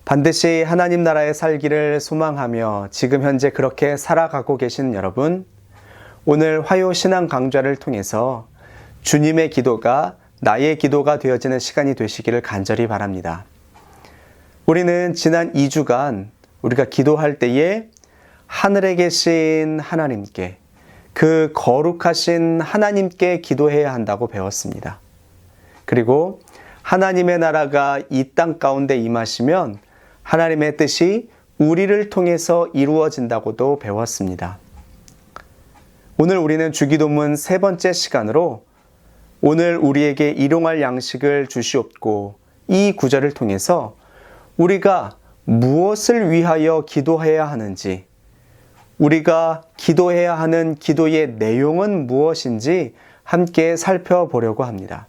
반드시 하나님 나라에 살기를 소망하며 지금 현재 그렇게 살아가고 계신 여러분, 오늘 화요 신앙 강좌를 통해서 주님의 기도가 나의 기도가 되어지는 시간이 되시기를 간절히 바랍니다. 우리는 지난 2주간 우리가 기도할 때에 하늘에 계신 하나님께, 그 거룩하신 하나님께 기도해야 한다고 배웠습니다. 그리고 하나님의 나라가 이 땅 가운데 임하시면 하나님의 뜻이 우리를 통해서 이루어진다고도 배웠습니다. 오늘 우리는 주기도문 세 번째 시간으로 오늘 우리에게 일용할 양식을 주시옵고, 이 구절을 통해서 우리가 무엇을 위하여 기도해야 하는지, 우리가 기도해야 하는 기도의 내용은 무엇인지 함께 살펴보려고 합니다.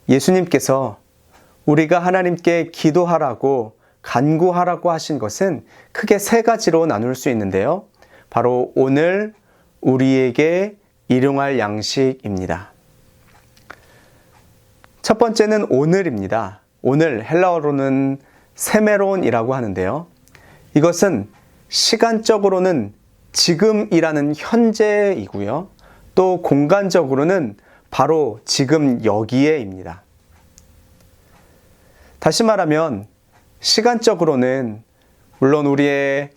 예수님께서 우리가 하나님께 기도하라고 간구하라고 하신 것은 크게 세 가지로 나눌 수 있는데요. 바로 오늘 우리에게 일용할 양식입니다. 첫 번째는 오늘입니다. 오늘 헬라어로는 세메론이라고 하는데요. 이것은 시간적으로는 지금이라는 현재이고요. 또 공간적으로는 바로 지금 여기에입니다. 다시 말하면 시간적으로는 물론 우리의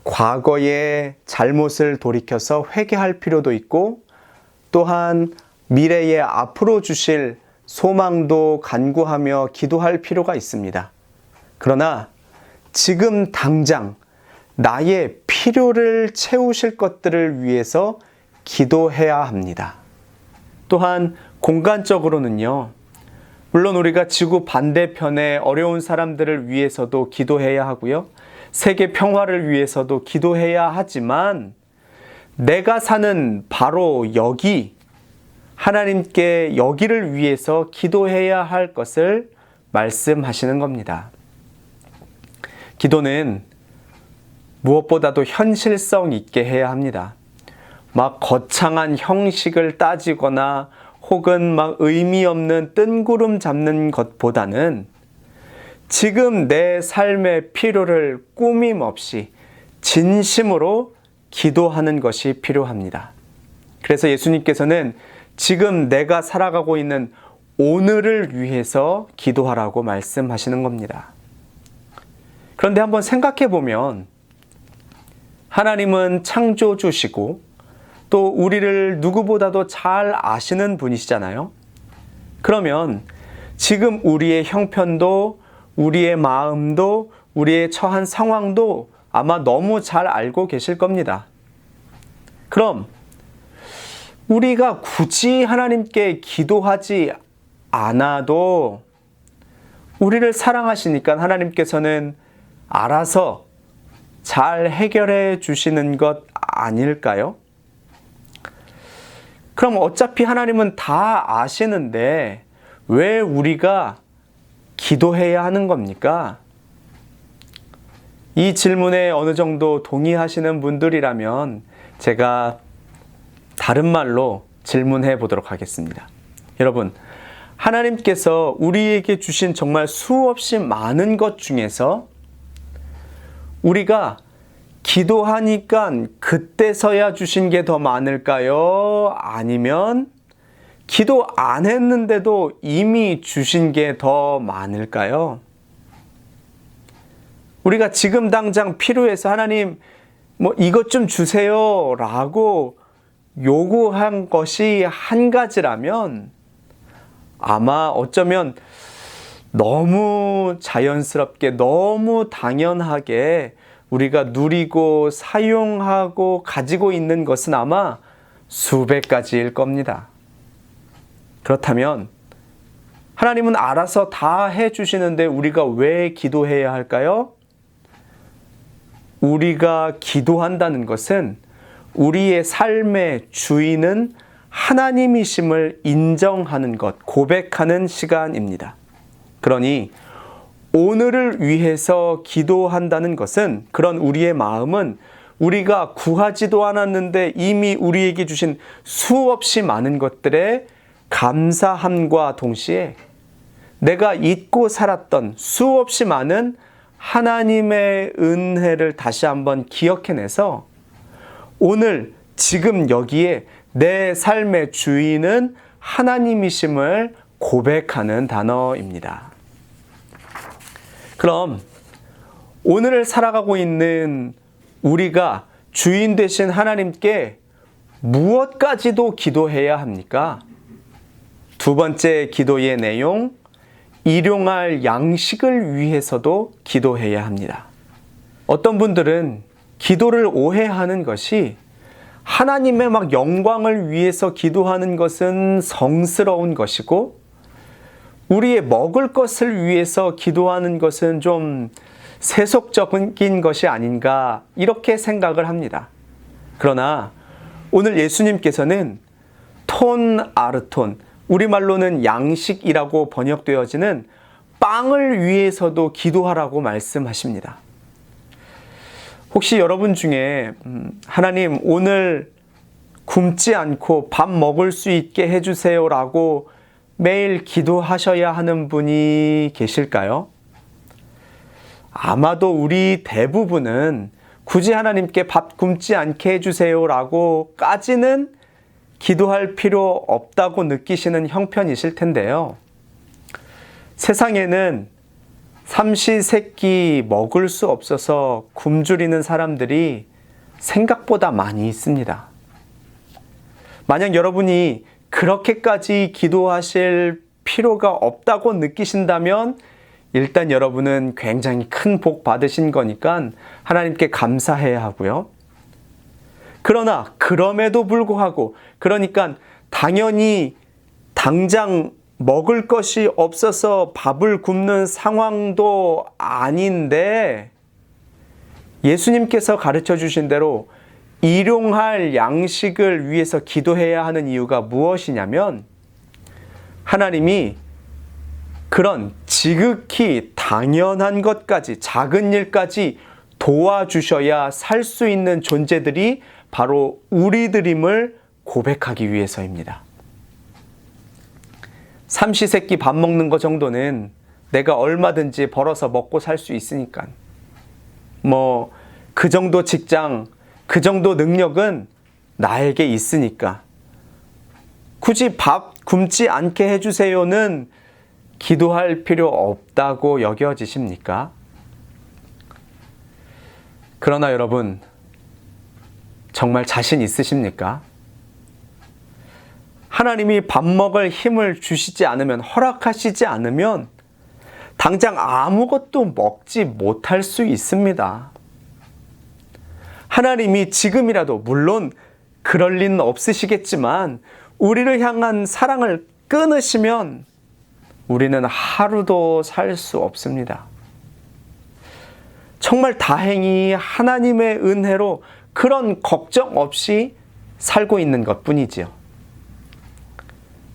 과거의 잘못을 돌이켜서 회개할 필요도 있고, 또한 미래에 앞으로 주실 소망도 간구하며 기도할 필요가 있습니다. 그러나 지금 당장 나의 필요를 채우실 것들을 위해서 기도해야 합니다. 또한 공간적으로는요, 물론 우리가 지구 반대편에 어려운 사람들을 위해서도 기도해야 하고요, 세계 평화를 위해서도 기도해야 하지만 내가 사는 바로 여기, 하나님께 여기를 위해서 기도해야 할 것을 말씀하시는 겁니다. 기도는 무엇보다도 현실성 있게 해야 합니다. 막 거창한 형식을 따지거나 혹은 막 의미 없는 뜬구름 잡는 것보다는 지금 내 삶의 필요를 꾸밈 없이 진심으로 기도하는 것이 필요합니다. 그래서 예수님께서는 지금 내가 살아가고 있는 오늘을 위해서 기도하라고 말씀하시는 겁니다. 그런데 한번 생각해 보면 하나님은 창조주시고 또 우리를 누구보다도 잘 아시는 분이시잖아요. 그러면 지금 우리의 형편도, 우리의 마음도, 우리의 처한 상황도 아마 너무 잘 알고 계실 겁니다. 그럼 우리가 굳이 하나님께 기도하지 않아도 우리를 사랑하시니까 하나님께서는 알아서 잘 해결해 주시는 것 아닐까요? 그럼 어차피 하나님은 다 아시는데 왜 우리가 기도해야 하는 겁니까? 이 질문에 어느 정도 동의하시는 분들이라면 제가 다른 말로 질문해 보도록 하겠습니다. 여러분, 하나님께서 우리에게 주신 정말 수없이 많은 것 중에서 우리가 기도하니까 그때서야 주신 게 더 많을까요? 아니면 기도 안 했는데도 이미 주신 게 더 많을까요? 우리가 지금 당장 필요해서 하나님 이것 좀 주세요 라고 요구한 것이 한 가지라면 아마 어쩌면 너무 자연스럽게, 너무 당연하게 우리가 누리고 사용하고 가지고 있는 것은 아마 수백 가지일 겁니다. 그렇다면 하나님은 알아서 다 해주시는데 우리가 왜 기도해야 할까요? 우리가 기도한다는 것은 우리의 삶의 주인은 하나님이심을 인정하는 것, 고백하는 시간입니다. 그러니 오늘을 위해서 기도한다는 것은, 그런 우리의 마음은 우리가 구하지도 않았는데 이미 우리에게 주신 수없이 많은 것들에 감사함과 동시에 내가 잊고 살았던 수없이 많은 하나님의 은혜를 다시 한번 기억해내서 오늘 지금 여기에 내 삶의 주인은 하나님이심을 고백하는 단어입니다. 그럼 오늘을 살아가고 있는 우리가 주인 되신 하나님께 무엇까지도 기도해야 합니까? 두 번째 기도의 내용, 일용할 양식을 위해서도 기도해야 합니다. 어떤 분들은 기도를 오해하는 것이 하나님의 영광을 위해서 기도하는 것은 성스러운 것이고 우리의 먹을 것을 위해서 기도하는 것은 좀 세속적인 것이 아닌가 이렇게 생각을 합니다. 그러나 오늘 예수님께서는 톤 아르톤, 우리말로는 양식이라고 번역되어지는 빵을 위해서도 기도하라고 말씀하십니다. 혹시 여러분 중에 하나님 오늘 굶지 않고 밥 먹을 수 있게 해주세요 라고 매일 기도하셔야 하는 분이 계실까요? 아마도 우리 대부분은 굳이 하나님께 밥 굶지 않게 해주세요 라고까지는 기도할 필요 없다고 느끼시는 형편이실 텐데요. 세상에는 삼시세끼 먹을 수 없어서 굶주리는 사람들이 생각보다 많이 있습니다. 만약 여러분이 그렇게까지 기도하실 필요가 없다고 느끼신다면 일단 여러분은 굉장히 큰 복 받으신 거니까 하나님께 감사해야 하고요. 그러나 그럼에도 불구하고 그러니까 당연히 당장 먹을 것이 없어서 밥을 굶는 상황도 아닌데 예수님께서 가르쳐 주신 대로 일용할 양식을 위해서 기도해야 하는 이유가 무엇이냐면 하나님이 그런 지극히 당연한 것까지 작은 일까지 도와주셔야 살 수 있는 존재들이 바로 우리들임을 고백하기 위해서입니다. 삼시세끼 밥 먹는 거 정도는 내가 얼마든지 벌어서 먹고 살 수 있으니까 그 정도 직장, 그 정도 능력은 나에게 있으니까 굳이 밥 굶지 않게 해주세요는 기도할 필요 없다고 여겨지십니까? 그러나 여러분 정말 자신 있으십니까? 하나님이 밥 먹을 힘을 주시지 않으면, 허락하시지 않으면 당장 아무것도 먹지 못할 수 있습니다. 하나님이 지금이라도 물론 그럴 리는 없으시겠지만 우리를 향한 사랑을 끊으시면 우리는 하루도 살 수 없습니다. 정말 다행히 하나님의 은혜로 그런 걱정 없이 살고 있는 것뿐이지요.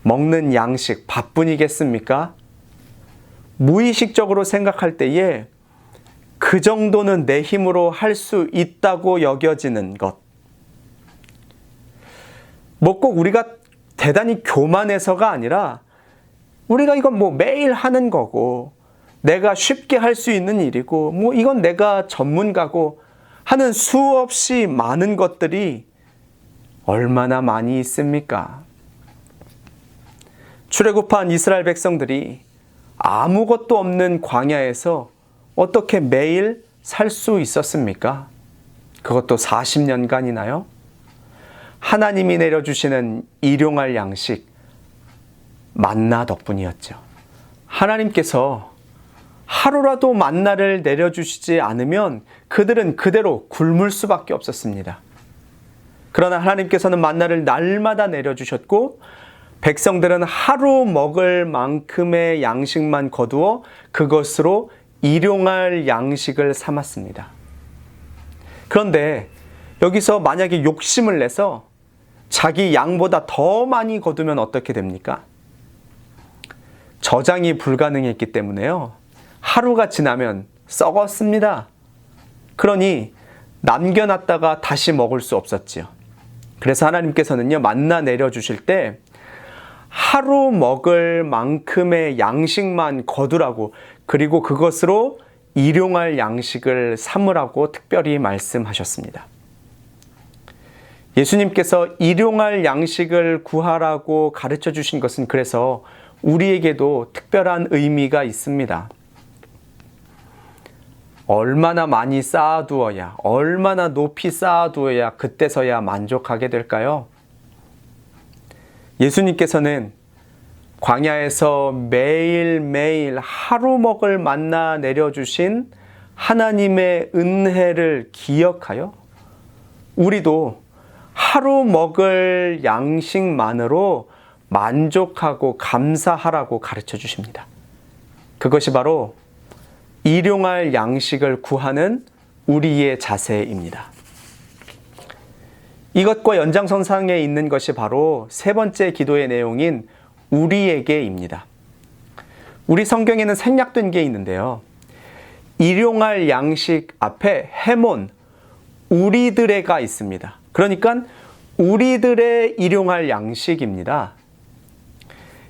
먹는 양식, 밥뿐이겠습니까? 무의식적으로 생각할 때에 그 정도는 내 힘으로 할 수 있다고 여겨지는 것. 꼭 우리가 대단히 교만해서가 아니라 우리가 이건 매일 하는 거고 내가 쉽게 할 수 있는 일이고 이건 내가 전문가고 하는 수없이 많은 것들이 얼마나 많이 있습니까? 출애굽한 이스라엘 백성들이 아무것도 없는 광야에서 어떻게 매일 살 수 있었습니까? 그것도 40년간이나요? 하나님이 내려주시는 일용할 양식, 만나 덕분이었죠. 하나님께서 하루라도 만나를 내려주시지 않으면 그들은 그대로 굶을 수밖에 없었습니다. 그러나 하나님께서는 만나를 날마다 내려주셨고 백성들은 하루 먹을 만큼의 양식만 거두어 그것으로 일용할 양식을 삼았습니다. 그런데 여기서 만약에 욕심을 내서 자기 양보다 더 많이 거두면 어떻게 됩니까? 저장이 불가능했기 때문에요. 하루가 지나면 썩었습니다. 그러니 남겨놨다가 다시 먹을 수 없었지요. 그래서 하나님께서는요, 만나 내려주실 때 하루 먹을 만큼의 양식만 거두라고, 그리고 그것으로 일용할 양식을 삼으라고 특별히 말씀하셨습니다. 예수님께서 일용할 양식을 구하라고 가르쳐 주신 것은 그래서 우리에게도 특별한 의미가 있습니다. 얼마나 많이 쌓아두어야, 얼마나 높이 쌓아두어야 그때서야 만족하게 될까요? 예수님께서는 광야에서 매일매일 하루 먹을 만나 내려주신 하나님의 은혜를 기억하여 우리도 하루 먹을 양식만으로 만족하고 감사하라고 가르쳐 주십니다. 그것이 바로 일용할 양식을 구하는 우리의 자세입니다. 이것과 연장선상에 있는 것이 바로 세 번째 기도의 내용인 우리에게입니다. 우리 성경에는 생략된 게 있는데요. 일용할 양식 앞에 해몬, 우리들의가 있습니다. 그러니까 우리들의 일용할 양식입니다.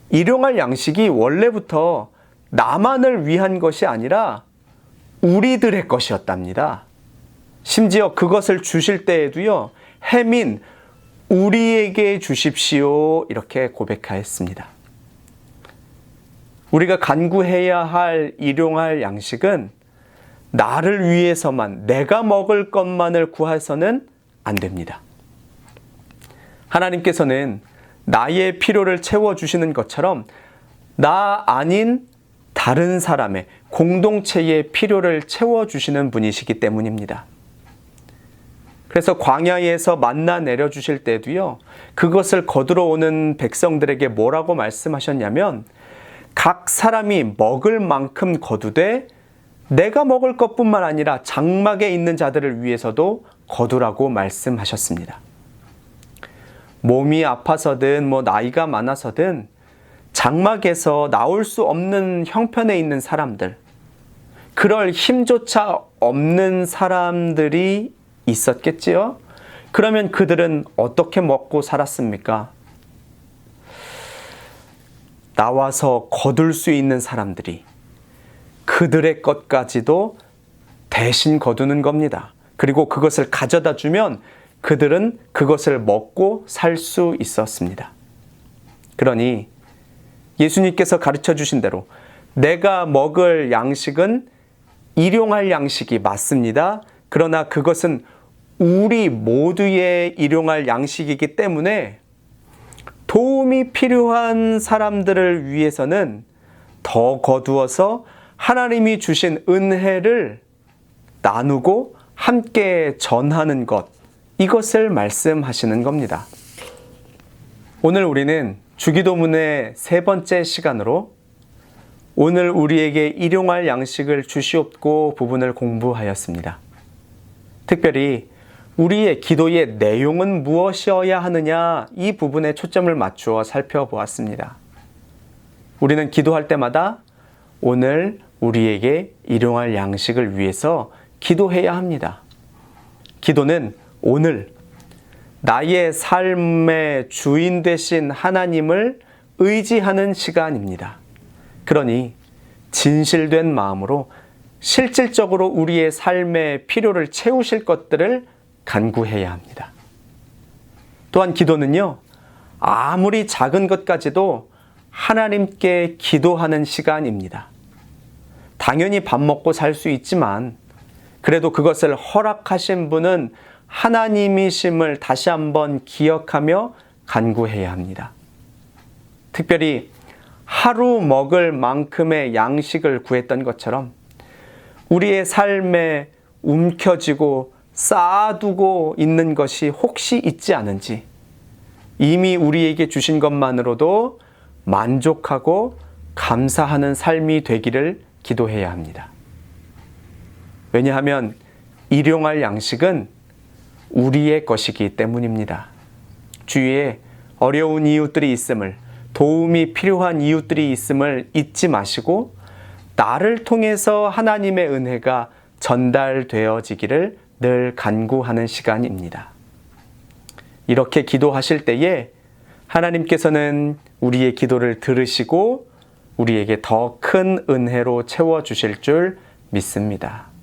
일용할 양식이 원래부터 나만을 위한 것이 아니라 우리들의 것이었답니다. 심지어 그것을 주실 때에도요, 해민, 우리에게 주십시오. 이렇게 고백하였습니다. 우리가 간구해야 할 일용할 양식은 나를 위해서만, 내가 먹을 것만을 구해서는 안 됩니다. 하나님께서는 나의 필요를 채워주시는 것처럼 나 아닌 다른 사람의 공동체의 필요를 채워주시는 분이시기 때문입니다. 그래서 광야에서 만나 내려주실 때도요, 그것을 거두러 오는 백성들에게 뭐라고 말씀하셨냐면 각 사람이 먹을 만큼 거두되 내가 먹을 것뿐만 아니라 장막에 있는 자들을 위해서도 거두라고 말씀하셨습니다. 몸이 아파서든 나이가 많아서든 장막에서 나올 수 없는 형편에 있는 사람들, 그럴 힘조차 없는 사람들이 있었겠지요? 그러면 그들은 어떻게 먹고 살았습니까? 나와서 거둘 수 있는 사람들이 그들의 것까지도 대신 거두는 겁니다. 그리고 그것을 가져다 주면 그들은 그것을 먹고 살 수 있었습니다. 그러니 예수님께서 가르쳐 주신 대로 내가 먹을 양식은 일용할 양식이 맞습니다. 그러나 그것은 우리 모두의 일용할 양식이기 때문에 도움이 필요한 사람들을 위해서는 더 거두어서 하나님이 주신 은혜를 나누고 함께 전하는 것, 이것을 말씀하시는 겁니다. 오늘 우리는 주기도문의 세 번째 시간으로 오늘 우리에게 일용할 양식을 주시옵고 부분을 공부하였습니다. 특별히 우리의 기도의 내용은 무엇이어야 하느냐, 이 부분에 초점을 맞추어 살펴보았습니다. 우리는 기도할 때마다 오늘 우리에게 일용할 양식을 위해서 기도해야 합니다. 기도는 오늘 나의 삶의 주인 되신 하나님을 의지하는 시간입니다. 그러니 진실된 마음으로 실질적으로 우리의 삶의 필요를 채우실 것들을 간구해야 합니다. 또한 기도는요, 아무리 작은 것까지도 하나님께 기도하는 시간입니다. 당연히 밥 먹고 살 수 있지만 그래도 그것을 허락하신 분은 하나님이심을 다시 한번 기억하며 간구해야 합니다. 특별히 하루 먹을 만큼의 양식을 구했던 것처럼 우리의 삶에 움켜쥐고 쌓아두고 있는 것이 혹시 있지 않은지, 이미 우리에게 주신 것만으로도 만족하고 감사하는 삶이 되기를 기도해야 합니다. 왜냐하면 일용할 양식은 우리의 것이기 때문입니다. 주위에 어려운 이웃들이 있음을, 도움이 필요한 이웃들이 있음을 잊지 마시고 나를 통해서 하나님의 은혜가 전달되어지기를 늘 간구하는 시간입니다. 이렇게 기도하실 때에 하나님께서는 우리의 기도를 들으시고 우리에게 더 큰 은혜로 채워주실 줄 믿습니다.